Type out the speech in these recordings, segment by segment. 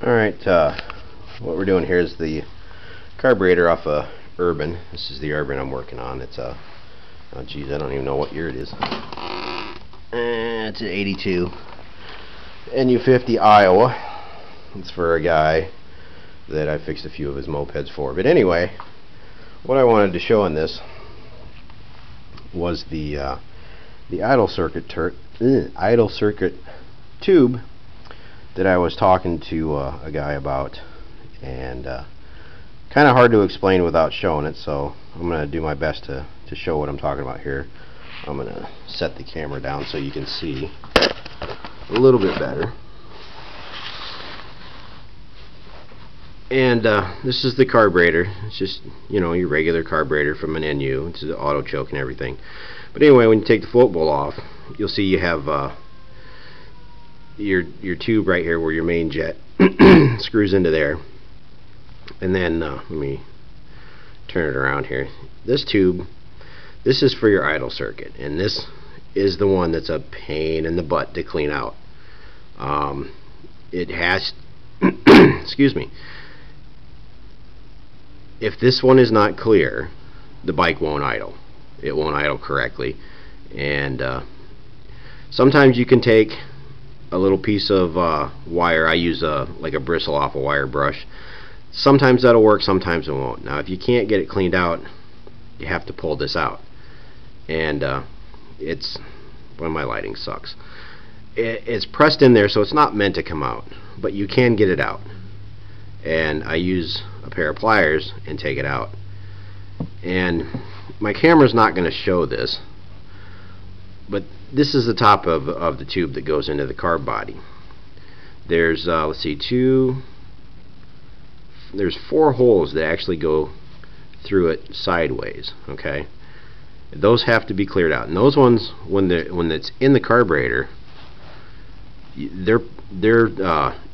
Alright, what we're doing here is the carburetor off a Urban. This is the Urban I'm working on. It's a, oh geez, I don't even know what year it is. It's an 82 NU50 Iowa. It's for a guy that I fixed a few of his mopeds for. But anyway, what I wanted to show in this was the idle circuit tube that I was talking to a guy about, and kind of hard to explain without showing it, so I'm going to do my best to show what I'm talking about here. I'm going to set the camera down so you can see a little bit better. And this is the carburetor. It's just, you know, your regular carburetor from an NU. It's the auto choke and everything. But anyway, when you take the float bowl off, you'll see you have your tube right here where your main jet screws into there. And then let me turn it around here. This tube, this is for your idle circuit, and this is the one that's a pain in the butt to clean out. It has excuse me, if this one is not clear, the bike won't idle. It won't idle correctly. And sometimes you can take a little piece of wire. I use like a bristle off a wire brush. Sometimes that'll work, sometimes it won't. Now if you can't get it cleaned out, you have to pull this out. And it's, well, my lighting sucks. It's pressed in there, so it's not meant to come out, but you can get it out. And I use a pair of pliers and take it out. And my camera's not going to show this, but this is the top of the tube that goes into the carb body. There's let's see, there's 4 holes that actually go through it sideways. Okay, those have to be cleared out, and those ones, when it's in the carburetor, they're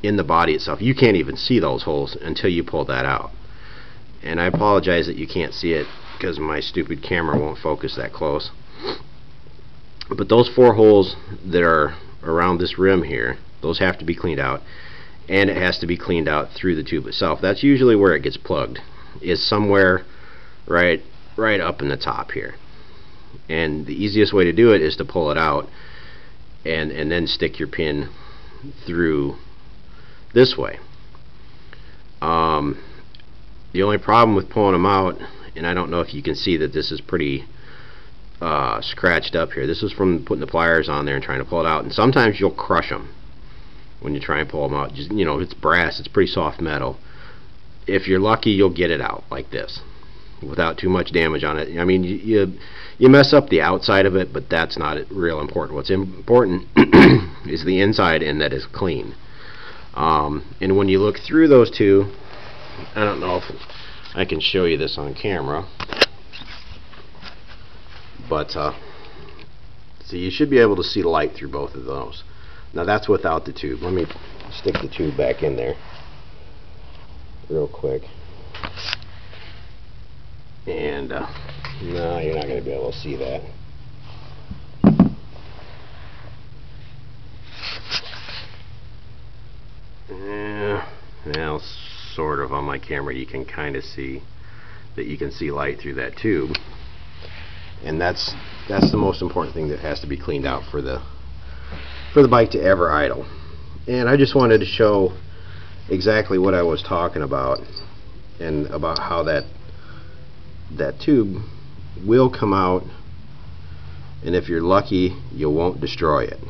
in the body itself. You can't even see those holes until you pull that out. And I apologize that you can't see it because my stupid camera won't focus that close. But those 4 holes that are around this rim here, those have to be cleaned out, and it has to be cleaned out through the tube itself. That's usually where it gets plugged, is somewhere right up in the top here. And the easiest way to do it is to pull it out and then stick your pin through this way. The only problem with pulling them out, and I don't know if you can see that this is pretty scratched up here. This is from putting the pliers on there and trying to pull it out, and sometimes you'll crush them when you try and pull them out. Just, you know, it's brass, it's pretty soft metal. If you're lucky, you'll get it out like this without too much damage on it. I mean, you mess up the outside of it, but that's not real important. What's important is the inside, and that is clean. And when you look through those two, I don't know if I can show you this on camera, but so you should be able to see light through both of those. Now that's without the tube. Let me stick the tube back in there real quick. And no, you're not going to be able to see that. Well, sort of. On my camera you can kind of see that you can see light through that tube, and that's the most important thing that has to be cleaned out for the bike to ever idle. And I just wanted to show exactly what I was talking about, and about how that tube will come out, and if you're lucky, you won't destroy it.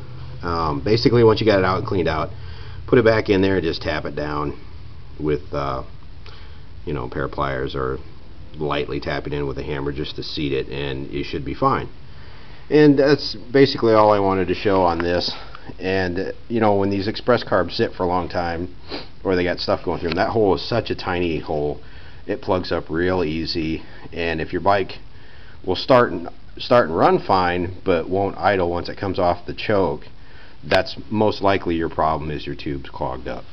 Basically, once you got it out and cleaned out, put it back in there and just tap it down with you know, a pair of pliers, or lightly tap it in with a hammer just to seat it, and you should be fine. And that's basically all I wanted to show on this. And you know, when these express carbs sit for a long time, or they got stuff going through them, that hole is such a tiny hole, it plugs up real easy. And if your bike will start and run fine, but won't idle once it comes off the choke, that's most likely your problem, is your tube's clogged up.